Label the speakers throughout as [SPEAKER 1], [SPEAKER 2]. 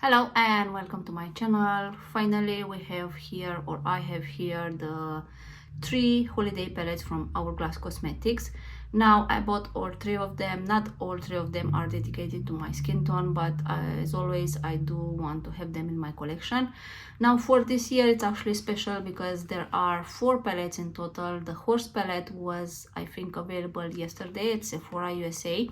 [SPEAKER 1] Hello and welcome to my channel. Finally I have here the 3 holiday palettes from Hourglass Cosmetics. Now I bought all 3 of them. Not all 3 of them are dedicated to my skin tone, but as always I do want to have them in my collection. Now for this year it's actually special because there are 4 palettes in total. The horse palette was, I think, available yesterday at Sephora USA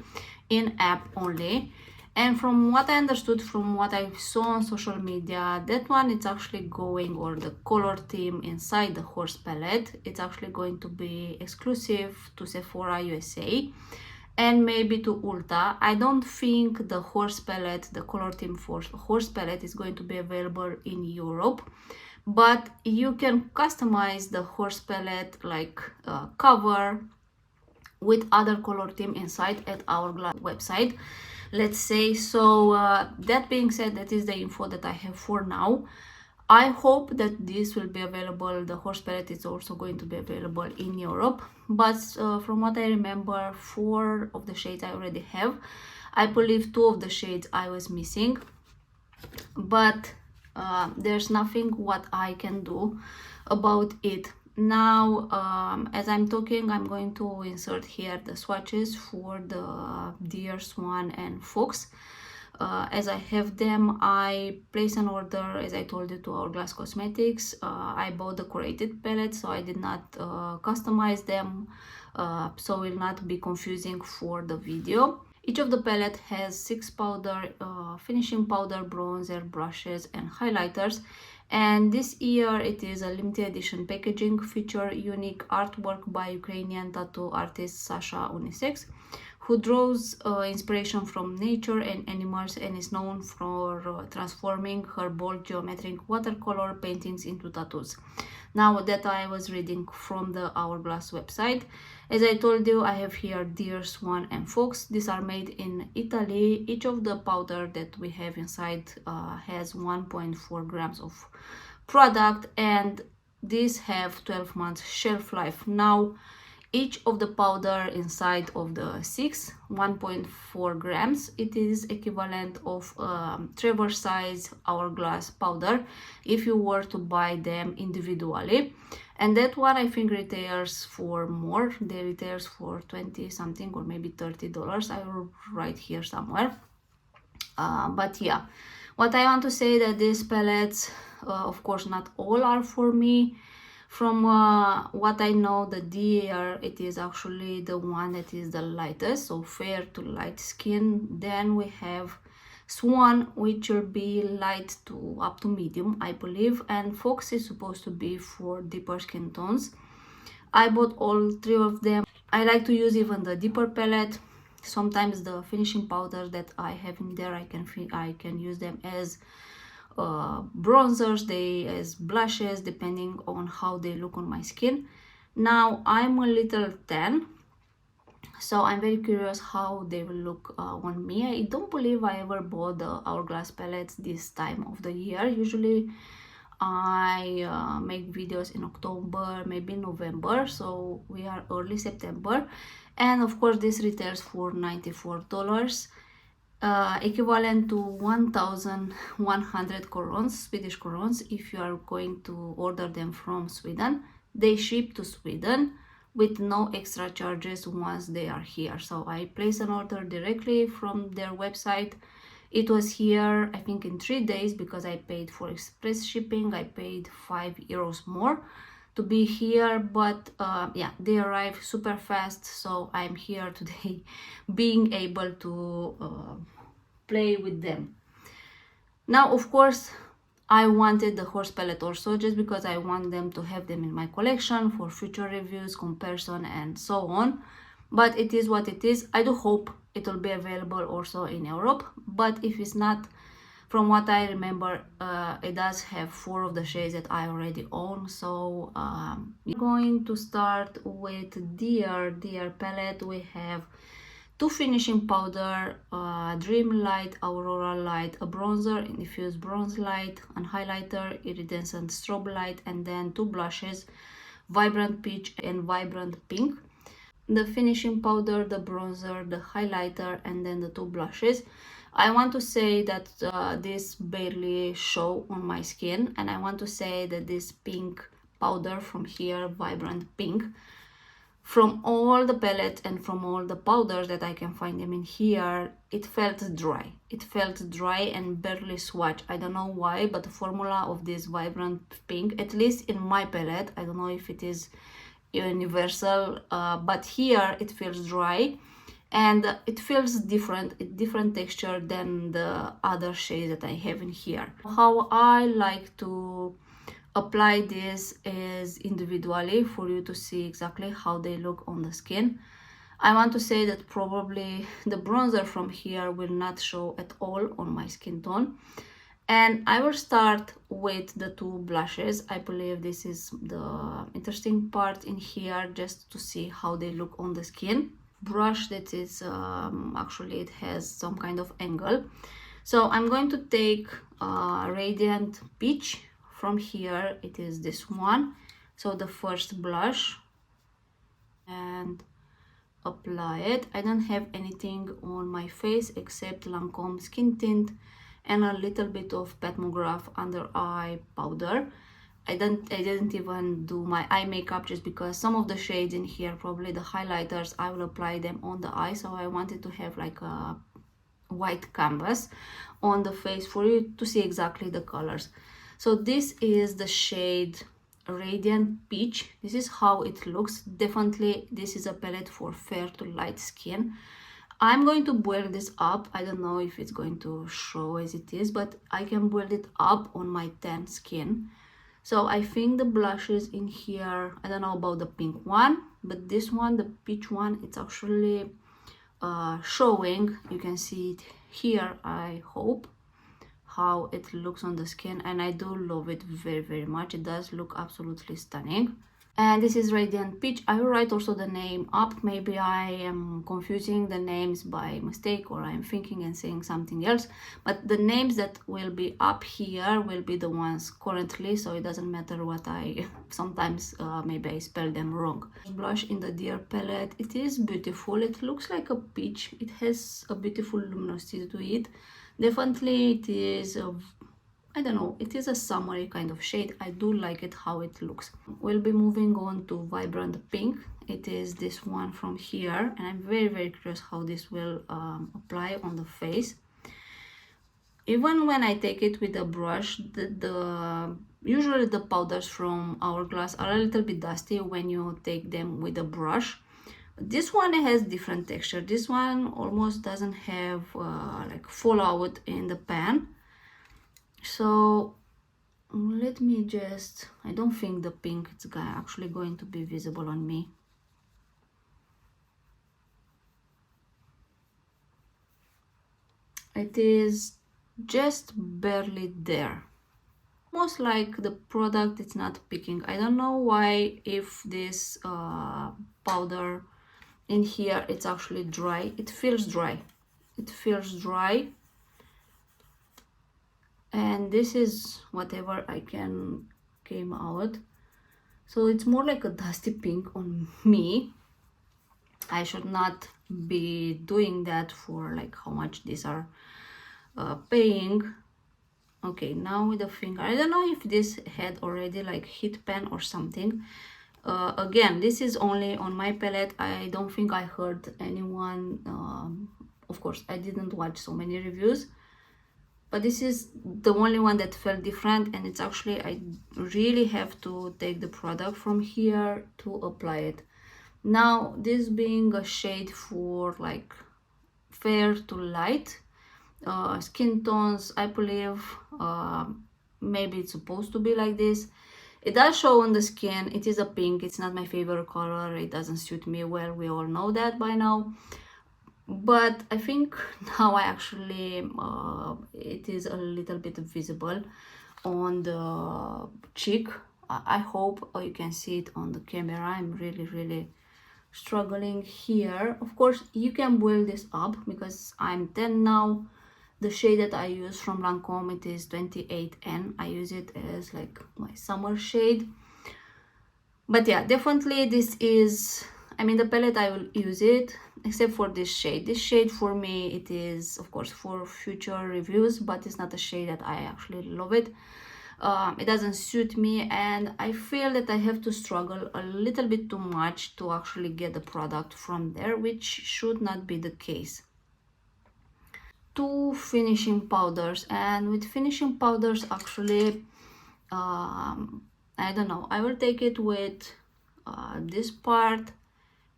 [SPEAKER 1] in app only. And from what I understood, from what I saw on social media, that one it's actually going, or the color theme inside the horse palette, it's actually going to be exclusive to Sephora USA and maybe to Ulta. I don't think the horse palette, the color theme for horse palette is going to be available in Europe, but you can customize the horse palette like cover with other color theme inside at Hourglass website, let's say. So that being said, that is the info that I have for now. I hope that this will be available. The horse palette is also going to be available in Europe, but from what I remember, 4 of the shades I already have. I believe 2 of the shades I was missing, but there's nothing what I can do about it. Now as I'm talking, I'm going to insert here the swatches for the Deer, Swan and Fox. As I have them, I place an order, as I told you, to Hourglass Cosmetics. I bought the curated palette, so I did not customize them, so will not be confusing for the video. Each of the palette has 6 powder, finishing powder, bronzer, brushes and highlighters. And this year it is a limited edition packaging, feature unique artwork by Ukrainian tattoo artist Sasha Unisex, who draws inspiration from nature and animals and is known for transforming her bold geometric watercolor paintings into tattoos. Now that I was reading from the Hourglass website, as I told you, I have here Deer, Swan and Fox. These are made in Italy. Each of the powder that we have inside has 1.4 grams of product, and these have 12 months shelf life. Now each of the powder inside of the 6, 1.4 grams, it is equivalent of travel size Hourglass powder if you were to buy them individually. And that one I think retails for more. They retails for 20 something or maybe $30. I will write here somewhere. But yeah, what I want to say that these palettes, of course not all are for me. From what I know, the Deer, it is actually the one that is the lightest, so fair to light skin. Then we have Swan, which will be light to up to medium, I believe, and Fox is supposed to be for deeper skin tones. I bought all 3 of them. I like to use even the deeper palette. Sometimes the finishing powders that I have in there, I can use them as bronzers, as blushes, depending on how they look on my skin. Now I'm a little tan, so I'm very curious how they will look on me. I don't believe I ever bought the Hourglass palettes this time of the year. Usually I make videos in October, maybe November, so we are early September. And of course this retails for $94, equivalent to 1,100 crowns, Swedish crowns, if you are going to order them from Sweden. They ship to Sweden with no extra charges once they are here. So I place an order directly from their website. It was here, I think, in 3 days because I paid for express shipping. I paid €5 more to be here, but yeah, they arrive super fast, so I'm here today being able to play with them. Now of course I wanted the horse palette also, just because I want them to have them in my collection for future reviews, comparison and so on. But it is what it is. I do hope it will be available also in Europe, but if it's not, from what I remember, it does have 4 of the shades that I already own. So I'm going to start with Deer palette. We have 2 finishing powder, Dream Light, Aurora Light, a bronzer, Infused Bronze Light, an highlighter, Iridescent Strobe Light, and then 2 blushes, Vibrant Peach and Vibrant Pink. The finishing powder, the bronzer, the highlighter, and then the 2 blushes. I want to say that this barely show on my skin, and I want to say that this pink powder from here, vibrant pink, from all the palettes and from all the powders that I can find them in here, it felt dry. It felt dry and barely swatch. I don't know why, but the formula of this vibrant pink, at least in my palette, I don't know if it is universal, but here it feels dry and it feels different texture than the other shades that I have in here. How I like to apply this is individually for you to see exactly how they look on the skin. I want to say that probably the bronzer from here will not show at all on my skin tone. And I will start with the two blushes. I believe this is the interesting part in here, just to see how they look on the skin. Brush that is actually it has some kind of angle. So I'm going to take Radiant Peach. From here it is this one, so the first blush, and apply it. I don't have anything on my face except Lancome skin tint and a little bit of Patmograph under eye powder. I didn't even do my eye makeup, just because some of the shades in here, probably the highlighters, I will apply them on the eye, so I wanted to have like a white canvas on the face for you to see exactly the colors. So this is the shade Radiant Peach. This is how it looks. Definitely this is a palette for fair to light skin. I'm going to build this up. I don't know if it's going to show as it is, but I can build it up on my tan skin. So I think the blushes in here, I don't know about the pink one, but this one, the peach one, it's actually showing. You can see it here, I hope, how it looks on the skin, and I do love it very much. It does look absolutely stunning. And this is Radiant Peach. I will write also the name up. Maybe I am confusing the names by mistake, or I'm thinking and saying something else, but the names that will be up here will be the ones currently, so it doesn't matter what I sometimes maybe I spell them wrong. Blush in the Dear palette. It is beautiful. It looks like a peach. It has a beautiful luminosity to it. Definitely it is I don't know, it is a summery kind of shade. I do like it how it looks. We'll be moving on to Vibrant Pink. It is this one from here, and I'm very curious how this will apply on the face. Even when I take it with a brush, usually the powders from Hourglass are a little bit dusty when you take them with a brush. This one has different texture. This one almost doesn't have like fallout in the pan. So let me just, I don't think the pink is actually going to be visible on me. It is just barely there. Almost like the product it's not picking. I don't know why, if this powder in here it's actually dry. It feels dry. It feels dry. And this is whatever I came out. So it's more like a dusty pink on me. I should not be doing that for like how much these are paying. Okay, now with the finger, I don't know if this had already like heat pen or something. Again, this is only on my palette. I don't think I heard anyone, of course I didn't watch so many reviews, but this is the only one that felt different, and it's actually, I really have to take the product from here to apply it. Now, this being a shade for like fair to light skin tones, I believe maybe it's supposed to be like this. It does show on the skin. It is a pink. It's not my favorite color. It doesn't suit me well. We all know that by now. But I think now I actually it is a little bit visible on the cheek. I hope you can see it on the camera. I'm really struggling here. Of course you can build this up because I'm 10 now. The shade that I use from Lancome, it is 28N. I use it as like my summer shade. But yeah, definitely this is, I mean, the palette I will use it. except for this shade. This shade for me, it is of course for future reviews, but it's not a shade that I actually love it. It doesn't suit me, and I feel that I have to struggle a little bit too much to actually get the product from there, which should not be the case. Two finishing powders, and with finishing powders actually I don't know, I will take it with this part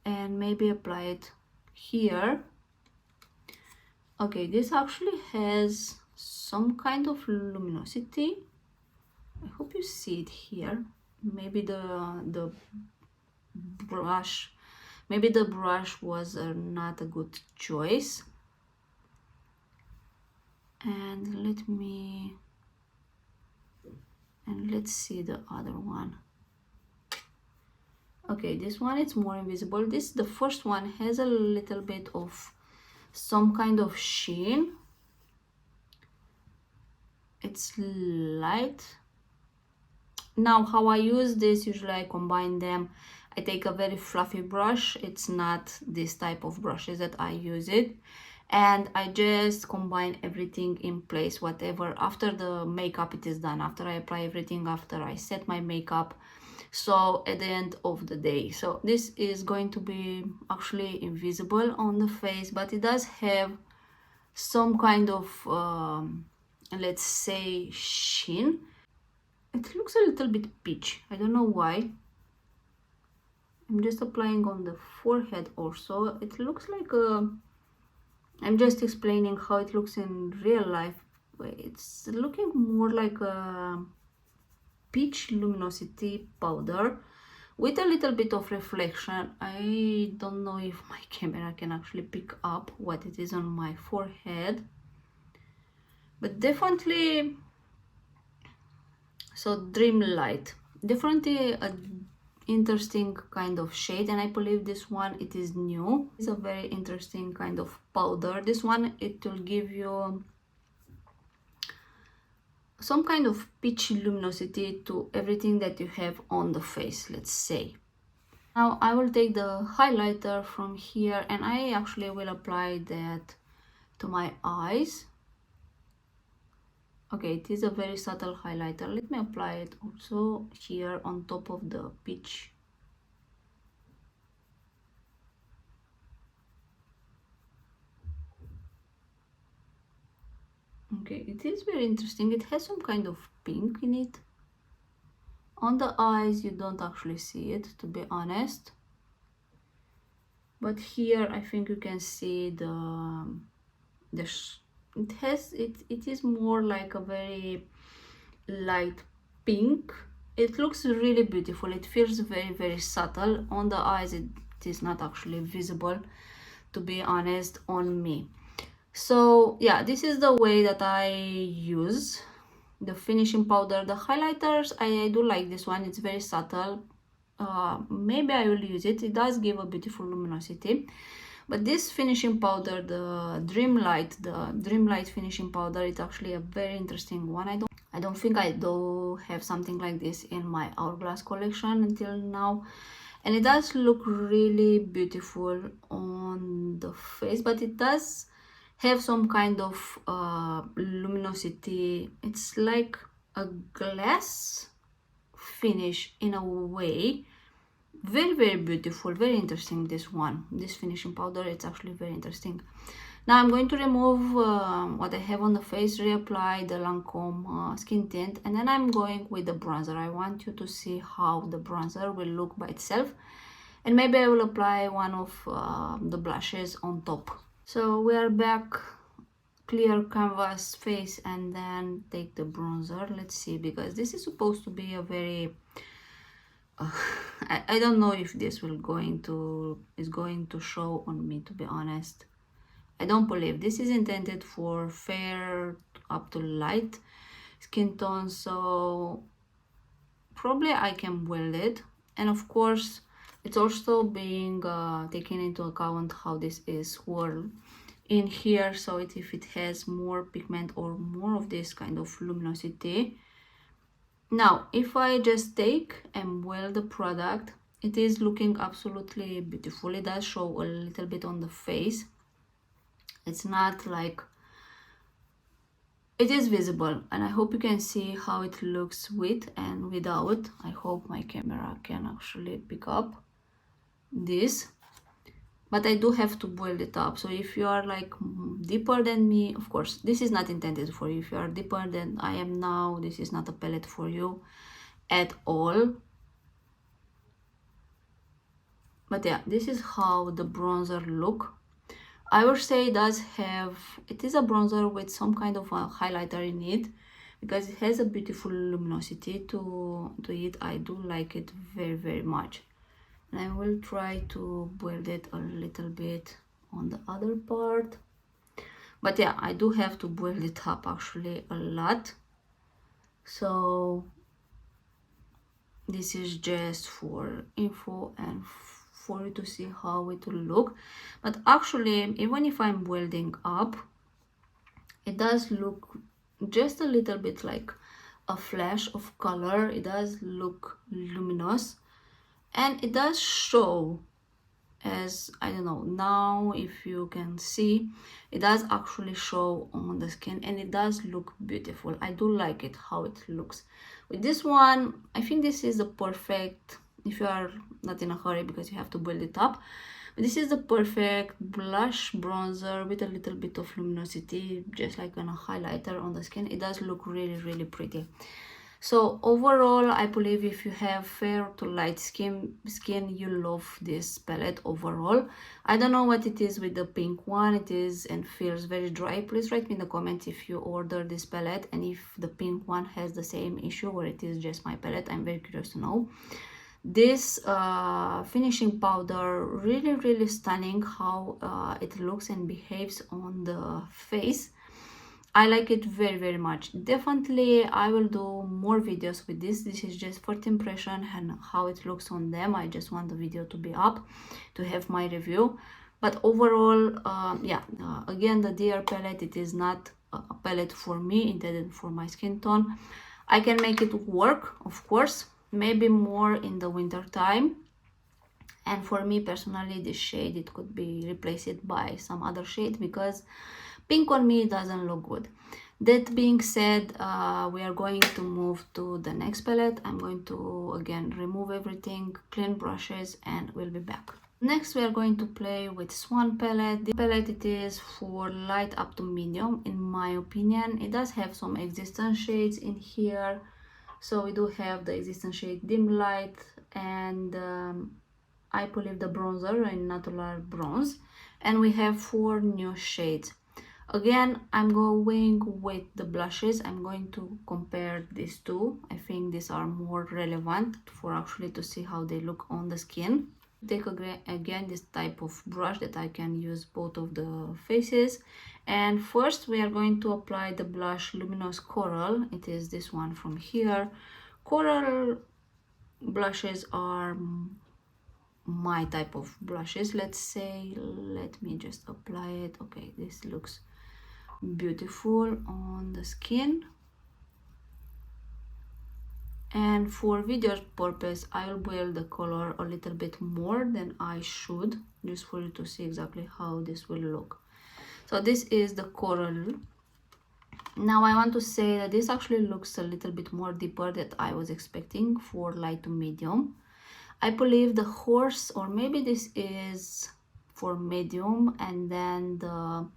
[SPEAKER 1] and maybe apply it here. Okay, this actually has some kind of luminosity. I hope you see it here. Maybe the brush, maybe the brush was not a good choice. And let's see the other one. Okay, this one it's more invisible. The first one has a little bit of some kind of sheen. It's light. Now how I use this, usually I combine them. I take a very fluffy brush. It's not this type of brushes that I use it, and I just combine everything in place, whatever, after the makeup it is done, after I apply everything, after I set my makeup, so at the end of the day. So this is going to be actually invisible on the face, but it does have some kind of let's say sheen. It looks a little bit peach, I don't know why. I'm just applying on the forehead also. It looks like I'm just explaining how it looks in real life. It's looking more like a peach luminosity powder with a little bit of reflection. I don't know if my camera can actually pick up what it is on my forehead, but definitely, so Dream Light, definitely a interesting kind of shade, and I believe this one it is new. It's a very interesting kind of powder. This one, it will give you some kind of peachy luminosity to everything that you have on the face, let's say. Now I will take the highlighter from here, and I actually will apply that to my eyes. Okay, it is a very subtle highlighter. Let me apply it also here on top of the peach. Okay, it is very interesting. It has some kind of pink in it. On the eyes, you don't actually see it, to be honest. But here, I think you can see it is more like a very light pink. It looks really beautiful. It feels very, very subtle. On the eyes, it is not actually visible, to be honest, on me. So yeah, this is the way that I use the finishing powder. The highlighters, I do like this one. It's very subtle. Maybe I will use it. It does give a beautiful luminosity. But this finishing powder, the Dream Light finishing powder, it's actually a very interesting one. I don't think I do have something like this in my Hourglass collection until now. And it does look really beautiful on the face, but it does have some kind of luminosity. It's like a glass finish in a way. Very, very beautiful, very interesting. This finishing powder, it's actually very interesting. Now I'm going to remove what I have on the face, reapply the Lancome skin tint, and then I'm going with the bronzer. I want you to see how the bronzer will look by itself, and maybe I will apply one of the blushes on top. So we are back, clear canvas face, and then take the bronzer. Let's see, because this is supposed to be a very I don't know if this is going to show on me, to be honest. I don't believe this is intended for fair up to light skin tone, so probably I can weld it. And of course, it's also being taken into account how this is swirled in here, so if it has more pigment or more of this kind of luminosity. Now, if I just take and weld the product, it is looking absolutely beautiful. It does show a little bit on the face. It's not like, it is visible, and I hope you can see how it looks with and without. I hope my camera can actually pick up this, but I do have to build it up. So if you are like deeper than me, of course this is not intended for you. If you are deeper than I am now, this is not a palette for you at all. But yeah, this is how the bronzer look. I would say it does have, it is a bronzer with some kind of a highlighter in it, because it has a beautiful luminosity to it. I do like it very, very much. And I will try to build it a little bit on the other part. But yeah, I do have to build it up actually a lot. So this is just for info and for you to see how it will look. But actually, even if I'm building up, it does look just a little bit like a flash of color. It does look luminous, and it does show, as I don't know now if you can see, it does actually show on the skin, and it does look beautiful. I do like it how it looks. With this one, I think this is the perfect, if you are not in a hurry because you have to build it up, but this is the perfect blush bronzer with a little bit of luminosity, just like a highlighter on the skin. It does look really, really pretty. So overall, I believe if you have fair to light skin, you love this palette overall. I don't know what it is with the pink one. It is and feels very dry. Please write me in the comments if you order this palette and if the pink one has the same issue or it is just my palette. I'm very curious to know. This finishing powder, really, really stunning how it looks and behaves on the face. I like it very, very much. Definitely I will do more videos with this. This is just first impression and how it looks on them. I just want the video to be up to have my review. But overall, again, the DR palette, it is not a palette for me, intended for my skin tone. I can make it work, of course, maybe more in the winter time. And for me personally, this shade, it could be replaced by some other shade because pink on me doesn't look good. That being said, we are going to move to the next palette. I'm going to again remove everything, clean brushes, and we'll be back. Next, we are going to play with Swan palette. This palette, it is for light up to medium, in my opinion. It does have some existence shades in here. So we do have the existence shade dim light and I believe the bronzer in natural bronze, and we have 4 new shades. Again, I'm going with the blushes. I'm going to compare these two. I think these are more relevant for actually to see how they look on the skin. Take again this type of brush that I can use both of the faces. And first we are going to apply the blush Luminous Coral. It is this one from here. Coral blushes are my type of blushes, let's say. Let me just apply it. Okay, this looks beautiful on the skin, and for video purpose I will build the color a little bit more than I should, just for you to see exactly how this will look. So this is the coral. Now I want to say that this actually looks a little bit more deeper than I was expecting for light to medium. I believe the horse, or maybe this is for medium, and then the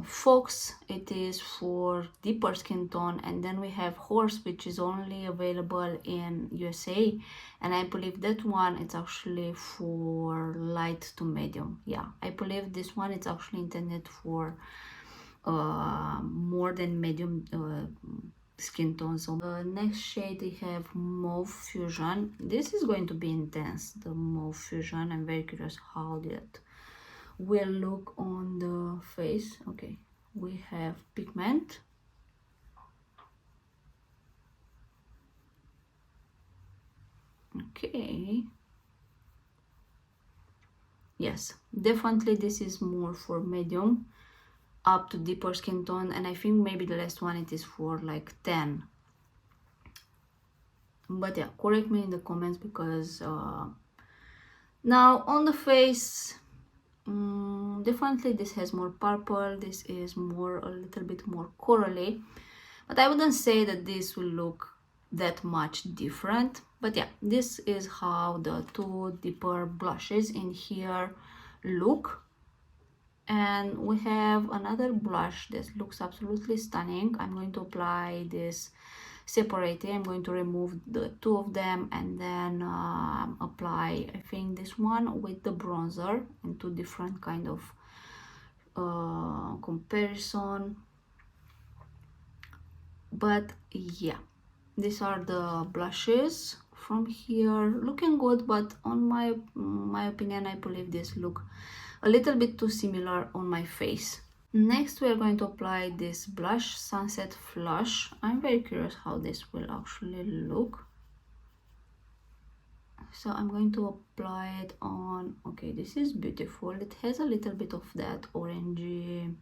[SPEAKER 1] fox, it is for deeper skin tone, and then we have horse, which is only available in USA, and I believe that one it's actually for light to medium. Yeah, I believe this one it's actually intended for more than medium skin tone. So the next shade we have Mauve Fusion. This is going to be intense, the Mauve Fusion. I'm very curious how that will look on the face. Okay, we have pigment, okay, yes, definitely this is more for medium up to deeper skin tone, and I think maybe the last one it is for like 10. But yeah, correct me in the comments, because now on the face, definitely this has more purple, this is more, a little bit more corally, but I wouldn't say that this will look that much different. But yeah, this is how the two deeper blushes in here look. And we have another blush that looks absolutely stunning. I'm going to apply this separately. I'm going to remove the two of them and then apply, I think, this one with the bronzer in two different kind of comparison. But yeah, these are the blushes from here, looking good, but on my opinion, I believe this look a little bit too similar on my face. Next, we are going to apply this blush, Sunset Flush. I'm very curious how this will actually look. So I'm going to apply it on, okay, this is beautiful. It has a little bit of that orangey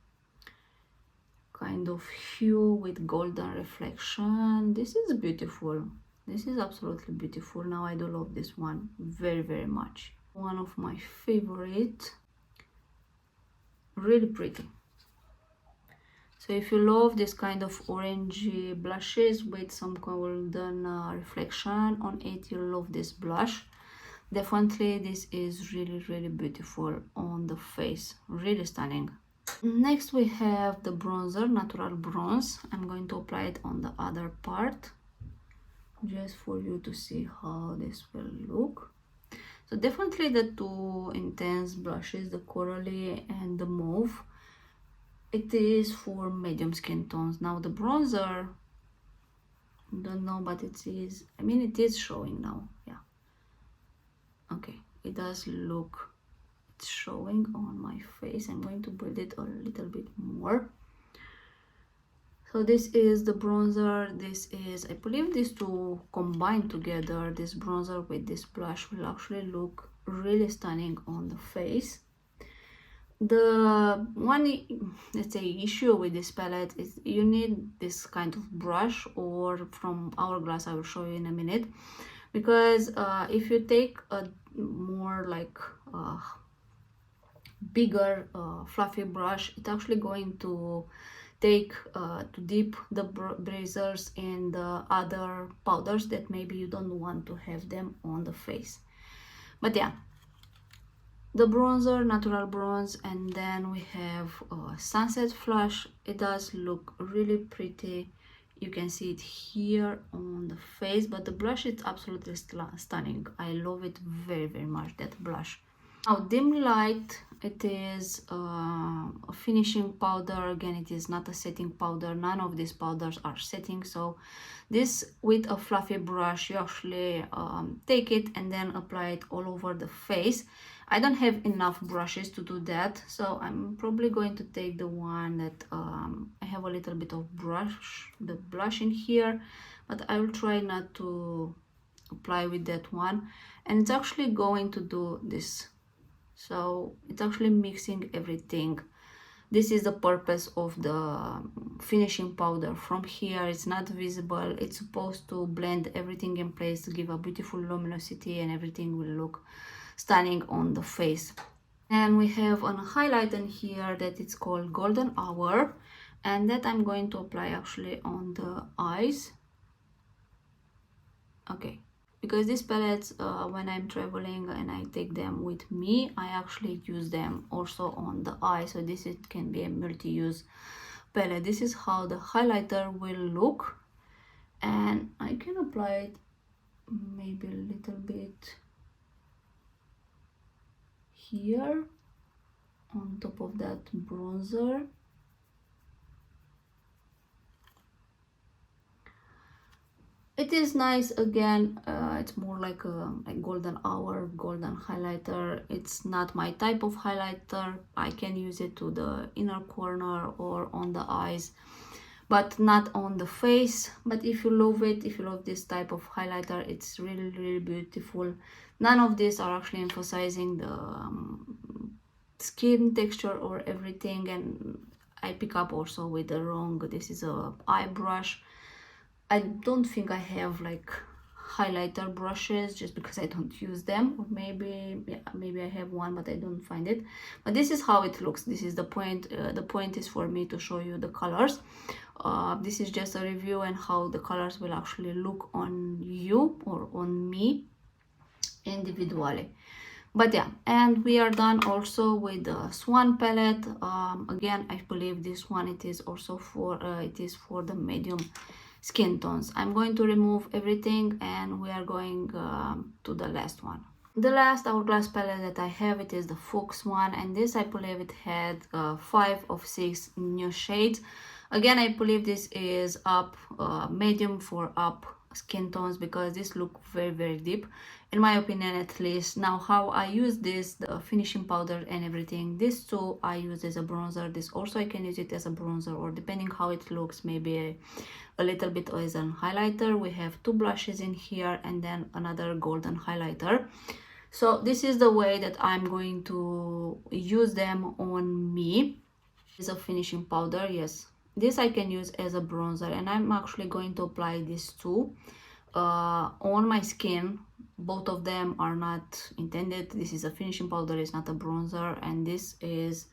[SPEAKER 1] kind of hue with golden reflection. This is beautiful. This is absolutely beautiful. Now I do love this one very, very much. One of my favorite. Really pretty. So if you love this kind of orangey blushes with some golden reflection on it, you'll love this blush. Definitely this is really, really beautiful on the face. Really stunning. Next we have the bronzer, Natural Bronze. I'm going to apply it on the other part, just for you to see how this will look. So definitely the two intense blushes, the corally and the mauve, it is for medium skin tones. Now the bronzer, don't know, but it is, I mean, it is showing now. Yeah, okay, it does look, it's showing on my face. I'm going to build it a little bit more. So this is the bronzer. This is, I believe these two combined together, this bronzer with this blush, will actually look really stunning on the face. The one, let's say, issue with this palette is you need this kind of brush, or from Hourglass, I will show you in a minute, because if you take a more like bigger fluffy brush, it's actually going to take to dip the brazers in the other powders that maybe you don't want to have them on the face. But yeah, the bronzer, Natural Bronze, and then we have Sunset Flush. It does look really pretty. You can see it here on the face, but the blush is absolutely stunning. I love it very, very much, that blush. Now Dim Light, it is a finishing powder. Again, it is not a setting powder. None of these powders are setting, so this, with a fluffy brush, you actually take it and then apply it all over the face. I don't have enough brushes to do that, so I'm probably going to take the one that I have a little bit of the blush in here, but I will try not to apply with that one. And it's actually going to do this, so it's actually mixing everything. This is the purpose of the finishing powder. From here, it's not visible. It's supposed to blend everything in place to give a beautiful luminosity, and everything will look stunning on the face. And we have a highlighter here that it's called Golden Hour, and that I'm going to apply actually on the eyes. Okay, because these palettes, when I'm traveling and I take them with me, I actually use them also on the eye, so this can be a multi-use palette. This is how the highlighter will look, and I can apply it maybe a little bit here on top of that bronzer. It is nice. Again, it's more like a golden hour, golden highlighter. It's not my type of highlighter. I can use it to the inner corner or on the eyes, but not on the face. But if you love it, if you love this type of highlighter, it's really, really beautiful. None of these are actually emphasizing the skin texture or everything, and I pick up also with the wrong, this is a eye brush. I don't think I have like highlighter brushes just because I don't use them, or maybe, yeah, maybe I have one but I don't find it. But this is how it looks. This is the point. The point is for me to show you the colors. This is just a review and how the colors will actually look on you or on me individually. But yeah, and we are done also with the Swan palette. Again, I believe this one, it is also for it is for the medium skin tones. I'm going to remove everything and we are going to the last one. The last Hourglass palette that I have, it is the Fox one, and this I believe it had 5 of 6 new shades. Again, I believe this is up medium for up skin tones because this look very deep, in my opinion at least. Now, how I use this, the finishing powder and everything, this too I use as a bronzer. This also I can use it as a bronzer, or depending how it looks, maybe a little bit as an highlighter. We have 2 blushes in here and then another golden highlighter. So this is the way that I'm going to use them on me. This is a finishing powder. Yes, this I can use as a bronzer, and I'm actually going to apply these two on my skin. Both of them are not intended. This is a finishing powder, it's not a bronzer, and this is,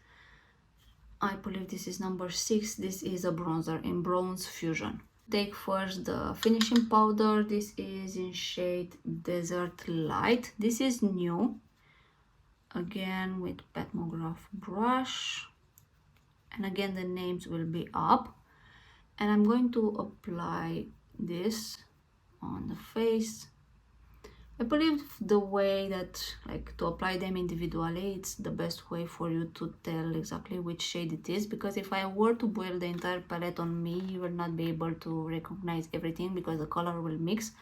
[SPEAKER 1] I believe this is number 6. This is a bronzer in Bronze Fusion. Take first the finishing powder. This is in shade Desert Light. This is new, again with Patmograph brush, and again the names will be up, and I'm going to apply this on the face. I believe the way that, like, to apply them individually, it's the best way for you to tell exactly which shade it is, because if I were to boil the entire palette on me, you will not be able to recognize everything because the color will mix,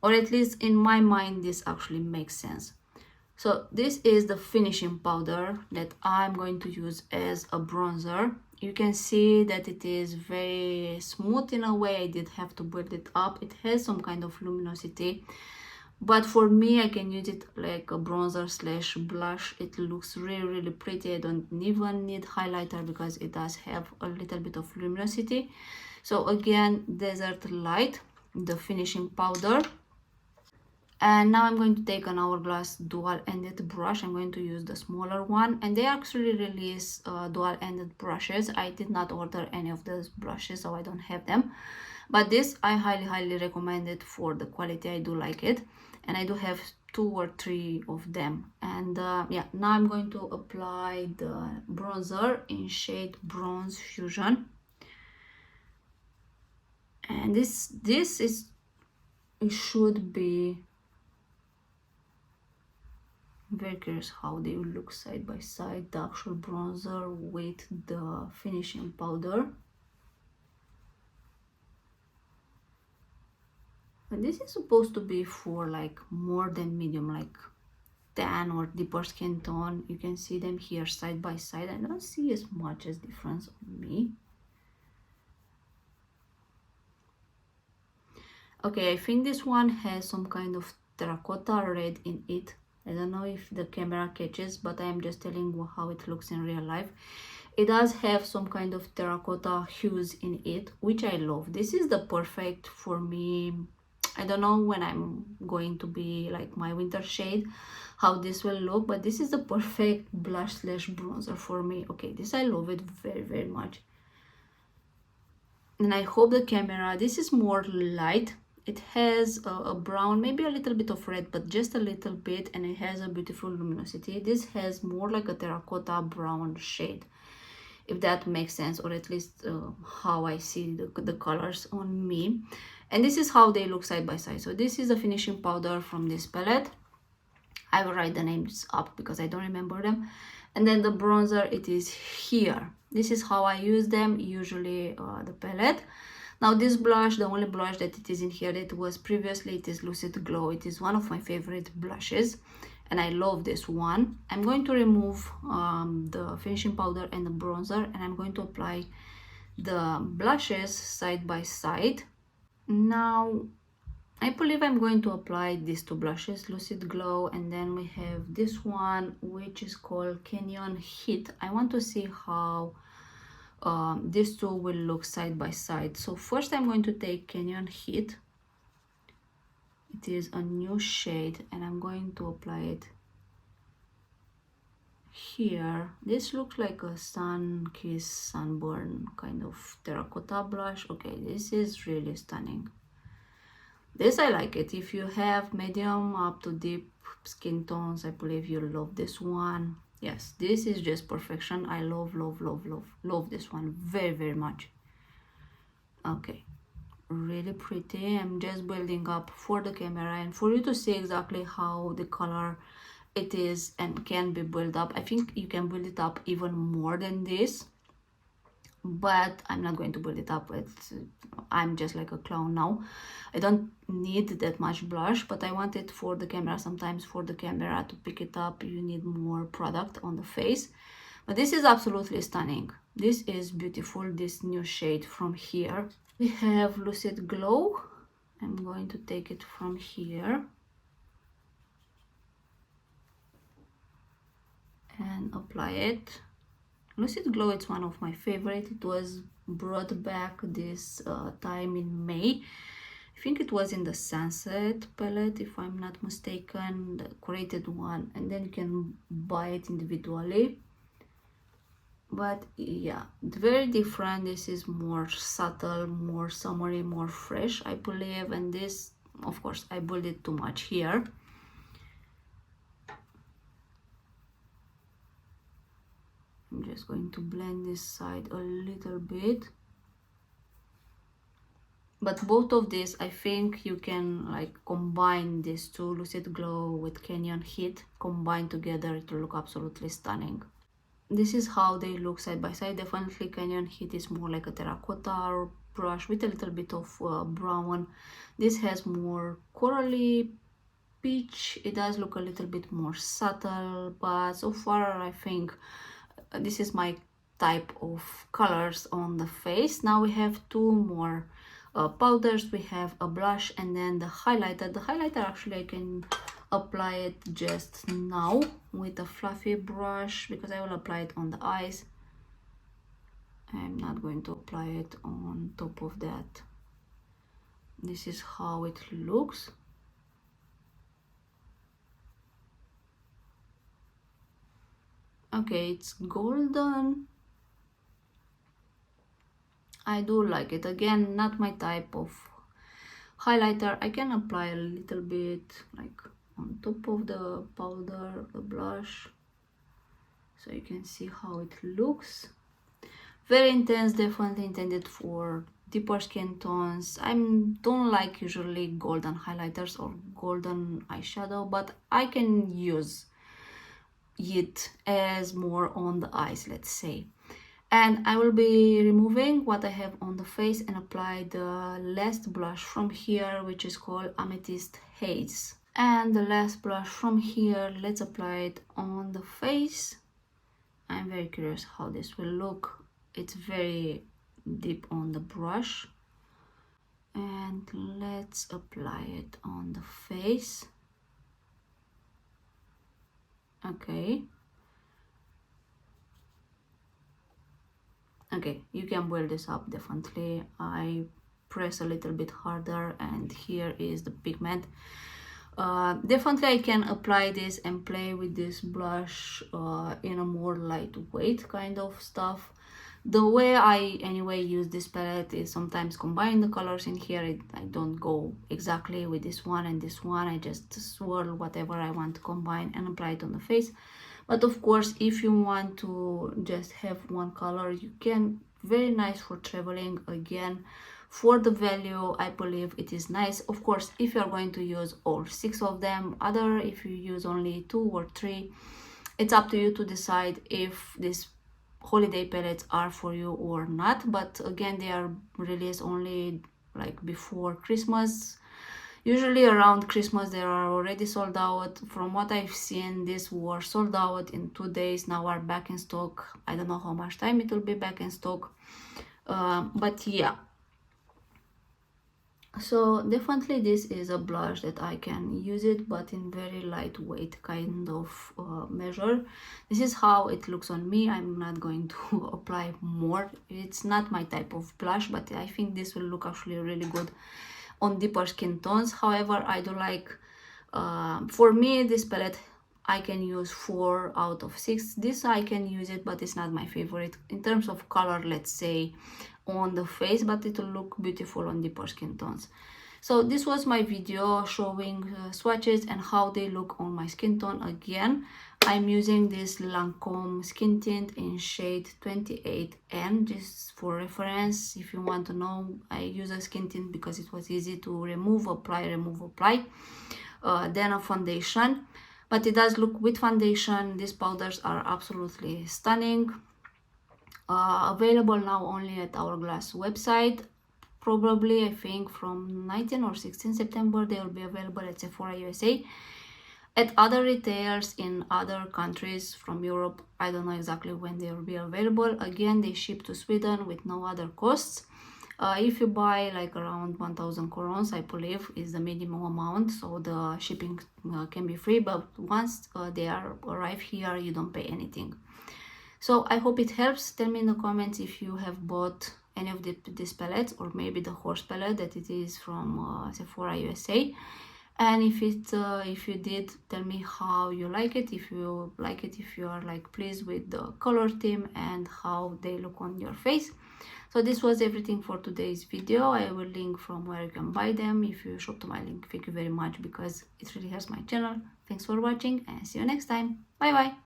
[SPEAKER 1] or at least in my mind this actually makes sense. So this is the finishing powder that I'm going to use as a bronzer. You can see that it is very smooth in a way. I did have to build it up. It has some kind of luminosity, but for me I can use it like a bronzer slash blush. It looks really pretty. I don't even need highlighter because it does have a little bit of luminosity. So again, Desert Light, the finishing powder. And now I'm going to take an Hourglass dual-ended brush. I'm going to use the smaller one, and they actually release dual-ended brushes. I did not order any of those brushes, so I don't have them, but this I highly recommend it for the quality. I do like it, and I do have 2 or 3 of them. And yeah, now I'm going to apply the bronzer in shade Bronze Fusion, and this is, it should be, very curious how they will look side by side, the actual bronzer with the finishing powder. And this is supposed to be for like more than medium, like tan or deeper skin tone. You can see them here side by side. I don't see as much as difference on me. Okay, I think this one has some kind of terracotta red in it. I don't know if the camera catches, but I am just telling you how it looks in real life. It does have some kind of terracotta hues in it, which I love. This is the perfect for me. I don't know when I'm going to be like my winter shade, how this will look, but this is the perfect blush slash bronzer for me. Okay, this I love it very much. And I hope the camera, this is more light. It has a brown, maybe a little bit of red, but just a little bit, and it has a beautiful luminosity. This has more like a terracotta brown shade, if that makes sense, or at least how I see the colors on me. And this is how they look side by side. So this is the finishing powder from this palette. I will write the names up because I don't remember them. And then the bronzer, it is here. This is how I use them usually, the palette. Now this blush, the only blush that it is in here that was previously, it is Lucid Glow. It is one of my favorite blushes, and I love this one. I'm going to remove the finishing powder and the bronzer, and I'm going to apply the blushes side by side. Now I believe I'm going to apply these 2 blushes, Lucid Glow, and then we have this one which is called Canyon Heat. I want to see how these 2 will look side by side. So first I'm going to take Canyon Heat, It is a new shade and I'm going to apply it here. This looks like a sun-kissed sunburn kind of terracotta blush. Okay, this is really stunning. This I like it. If you have medium up to deep skin tones, I believe you'll love this one. Yes, this is just perfection. I love this one very, very much. Okay, really pretty. I'm just building up for the camera and for you to see exactly how the color it is and can be built up. I think you can build it up even more than this, but I'm not going to build it up. I'm just like a clown now. I don't need that much blush, but I want it for the camera. Sometimes for the camera to pick it up you need more product on the face, but this is absolutely stunning. This is beautiful. This new shade from here, we have Lucid Glow. I'm going to take it from here and apply it. Lucid Glow, it's one of my favorite. It was brought back this time in May. I think it was in the Sunset palette, if I'm not mistaken, the curated one, and then you can buy it individually. But yeah, very different. This is more subtle, more summery, more fresh, I believe. And this, of course, I built it too much here. I'm just going to blend this side a little bit. But both of these, I think you can like combine these two, Lucid Glow with Canyon Heat, combined together, it will look absolutely stunning. This is how they look side by side. Definitely Canyon Heat is more like a terracotta brush with a little bit of brown. This has more corally peach. It does look a little bit more subtle, but so far I think this is my type of colors on the face. Now we have two more powders. We have a blush and then the highlighter. The highlighter actually I can apply it just now with a fluffy brush because I will apply it on the eyes. I'm not going to apply it on top of that. This is how it looks. Okay, it's golden. I do like it. Again, not my type of highlighter. I can apply a little bit like on top of the powder, the blush, so you can see how it looks. Very intense, definitely intended for deeper skin tones. I don't like usually golden highlighters or golden eyeshadow, but I can use it as more on the eyes, let's say. And I will be removing what I have on the face and apply the last blush from here, which is called Amethyst Haze. And the last blush from here, let's apply it on the face. I'm very curious how this will look. It's very deep on the brush. And let's apply it on the face. Okay. Okay, you can build this up definitely. I press a little bit harder and here is the pigment. Definitely I can apply this and play with this blush in a more lightweight kind of stuff. The way I anyway use this palette is sometimes combine the colors in here. I don't go exactly with this one and this one. I just swirl whatever I want to combine and apply it on the face. But of course, if you want to just have one color, you can. Very nice for traveling. Again, for the value, I believe it is nice. Of course, if you are going to use all 6 of them, if you use only 2 or 3, it's up to you to decide if these holiday palettes are for you or not. But again, they are released only like before Christmas. Usually around Christmas they are already sold out. From what I've seen, these were sold out in 2 days. Now are back in stock. I don't know how much time it will be back in stock, but yeah. So definitely this is a blush that I can use it, but in very lightweight kind of measure. This is how it looks on me. I'm not going to apply more. It's not my type of blush, but I think this will look actually really good on deeper skin tones. However, I do like, for me, this palette I can use 4 out of 6. This I can use it, but it's not my favorite in terms of color, let's say, on the face, but it will look beautiful on deeper skin tones. So this was my video showing swatches and how they look on my skin tone. Again, I'm using this Lancome skin tint in shade 28N, just for reference. If you want to know, I use a skin tint because it was easy to remove, apply, then a foundation. But it does look with foundation. These powders are absolutely stunning. Available now only at Hourglass website. Probably, I think from 19 or 16 September they will be available at Sephora USA. At other retailers in other countries from Europe, I don't know exactly when they will be available. Again, they ship to Sweden with no other costs. If you buy like around 1000 crowns, I believe is the minimum amount, so the shipping can be free, but once they arrive here, you don't pay anything. So I hope it helps. Tell me in the comments if you have bought any of these palettes, or maybe the horse palette that it is from Sephora USA. And if you did, tell me how you like it. If you like it, if you are like pleased with the color theme and how they look on your face. So this was everything for today's video. I will link from where you can buy them. If you shop to my link, thank you very much because it really helps my channel. Thanks for watching and see you next time. Bye bye.